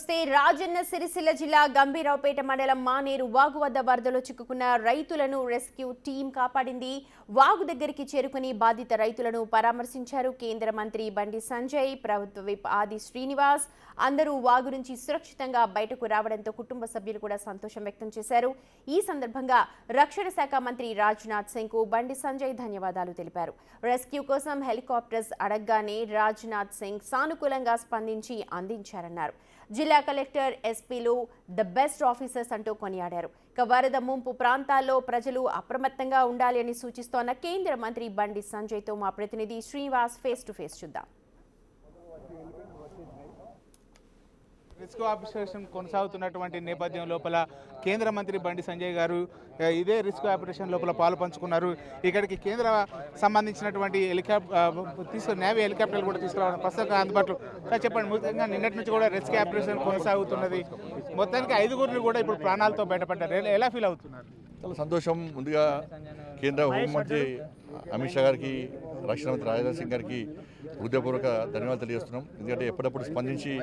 చూస్తే రాజన్న సిరిసిల్ల జిల్లా గంభీరావుపేట మండలం మానేరు వాగు వద్ద వరదలో చిక్కుకున్న రైతులను రెస్క్యూ టీం కాపాడింది. వాగు దగ్గరికి చేరుకుని బాధిత రైతులను పరామర్శించారు కేంద్ర మంత్రి బండి సంజయ్, ప్రభుత్వ విప్ ఆది శ్రీనివాస్. అందరూ వాగు నుంచి సురక్షితంగా బయటకు రావడంతో కుటుంబ సభ్యులు కూడా సంతోషం వ్యక్తం చేశారు. ఈ సందర్భంగా రక్షణ శాఖ మంత్రి రాజ్నాథ్ సింగ్ కు బండి సంజయ్ ధన్యవాదాలు తెలిపారు. రెస్క్యూ కోసం హెలికాప్టర్స్ అడగగానే రాజ్నాథ్ సింగ్ సానుకూలంగా స్పందించి అందించారన్నారు. జిల్లా కలెక్టర్, ఎస్పీలు ద బెస్ట్ ఆఫీసర్స్ అంటూ కొనియాడారు. వరద ముంపు ప్రాంతాల్లో ప్రజలు అప్రమత్తంగా ఉండాలి అని సూచిస్తోన్న కేంద్ర మంత్రి బండి సంజయ్తో మా ప్రతినిధి శ్రీనివాస్ ఫేస్ టు ఫేస్ చూద్దాం. రెస్క్యూ ఆపరేషన్ కొనసాగుతున్నటువంటి నేపథ్యం లోపల కేంద్ర మంత్రి బండి సంజయ్ గారు ఇదే రెస్క్యూ ఆపరేషన్ లోపల పాలు పంచుకున్నారు. ఇక్కడికి కేంద్ర సంబంధించినటువంటి నేవీ హెలికాప్టర్లు కూడా తీసుకురావడం ప్రస్తుతం అందుబాటులో. చెప్పండి, ముఖ్యంగా నిన్నటి నుంచి కూడా రెస్క్యూ ఆపరేషన్ కొనసాగుతున్నది. మొత్తానికి 5గురిని కూడా ఇప్పుడు ప్రాణాలతో బయటపడ్డారు. ఎలా ఫీల్ అవుతున్నారు? చాలా సంతోషం. ముందుగా కేంద్ర హోంమంత్రి అమిత్ షా గారికి, రక్షణ మంత్రి రాజ్నాథ్ సింగ్ గారికి హృదయపూర్వక ధన్యవాదాలు తెలియజేస్తున్నాం. ఎందుకంటే ఎప్పటికప్పుడు స్పందించి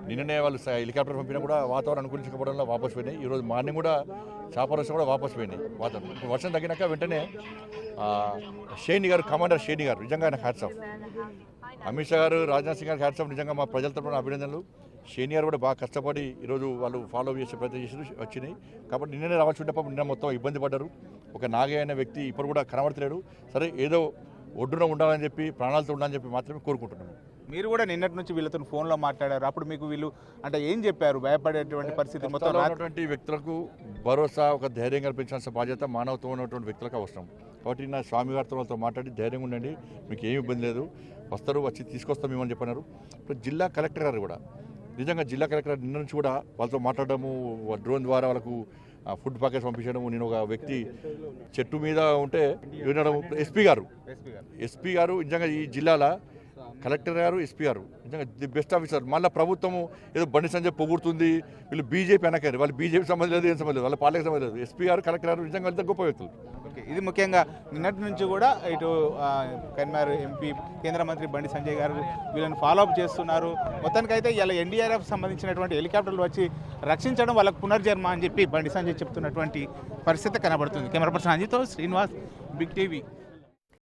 నిన్ననే వాళ్ళు హెలికాప్టర్ పంపినా కూడా వాతావరణం అనుకూలించకపోవడంలో వాపసు పోయినాయి. ఈరోజు మార్నింగ్ కూడా చాపరస్ కూడా వాపసు పోయినాయి. వాతావరణం వర్షం తగ్గినాక వెంటనే షేని గారు, కమాండర్ షేని గారు, నిజంగా ఆయన హ్యాట్స్ ఆఫ్. అమిత్ షా గారు, రాజ్నాథ్ సింగ్ గారికి హ్యాట్స్ ఆఫ్. నిజంగా మా ప్రజల తరపున అభినందనలు. షేని గారు కూడా బాగా కష్టపడి ఈరోజు వాళ్ళు ఫాలో చేసే ప్రయత్నం చేసి వచ్చినాయి. కాబట్టి నిన్ననే రావాల్సి ఉంటే నిన్న మొత్తం ఇబ్బంది పడ్డారు. ఒక నాగయ్య అనే వ్యక్తి ఇప్పుడు కూడా కనబడతలేడు. సరే, ఏదో ఒడ్డున ఉండాలని చెప్పి, ప్రాణాలతో ఉండాలని చెప్పి మాత్రమే కోరుకుంటున్నాను. మీరు కూడా నిన్నటి నుంచి వీళ్ళతో ఫోన్లో మాట్లాడారు. అప్పుడు మీకు వీళ్ళు అంటే ఏం చెప్పారు? భయపడేటువంటి పరిస్థితి మొత్తం ఉన్నటువంటి వ్యక్తులకు భరోసా, ఒక ధైర్యం కల్పించాల్సిన బాధ్యత మానవత్వం ఉన్నటువంటి వ్యక్తులకు అవసరం. కాబట్టి నా స్వామి గారితో వాళ్ళతో మాట్లాడి ధైర్యంగా ఉండండి, మీకు ఏమి ఇబ్బంది లేదు, వస్తారు, వచ్చి తీసుకొస్తాం మేమని చెప్పన్నారు. ఇప్పుడు జిల్లా కలెక్టర్ గారు కూడా నిజంగా జిల్లా కలెక్టర్ నిన్న నుంచి కూడా వాళ్ళతో మాట్లాడము, డ్రోన్ ద్వారా వాళ్ళకు ఫుడ్ ప్యాకెట్స్ పంపించడము. నేను ఒక వ్యక్తి చెట్టు మీద ఉంటే వినడం. ఎస్పీ గారు నిజంగా ఈ జిల్లాలో కలెక్టర్ గారు, ఎస్పీ గారు నిజంగా ది బెస్ట్ ఆఫీసర్. మళ్ళీ ప్రభుత్వము ఏదో బండి సంజయ్ పొగుడుతుంది, వీళ్ళు బీజేపీ అనకారు, వాళ్ళు బీజేపీ సంబంధం లేదు, ఏం సంబంధం లేదు, వాళ్ళ పార్టీకి సంబంధం లేదు. ఎస్పీ గారు, కలెక్టర్ గారు నిజంగా వెళ్తే గొప్ప వ్యక్తులు. ఇది ముఖ్యంగా నిన్నటి నుంచి కూడా ఇటు కన్మార్ ఎంపీ, కేంద్ర మంత్రి బండి సంజయ్ గారు వీళ్ళని ఫాలోఅప్ చేస్తున్నారు. మొత్తానికైతే ఇలా ఎన్డీఆర్ఎఫ్ సంబంధించినటువంటి హెలికాప్టర్లు వచ్చి రక్షించడం వాళ్ళకు పునర్జన్మ అని చెప్పి బండి సంజయ్ చెప్తున్నటువంటి పరిస్థితి కనబడుతుంది. కెమెరా పర్సన్ అంజితో శ్రీనివాస్, బిగ్ టీవీ.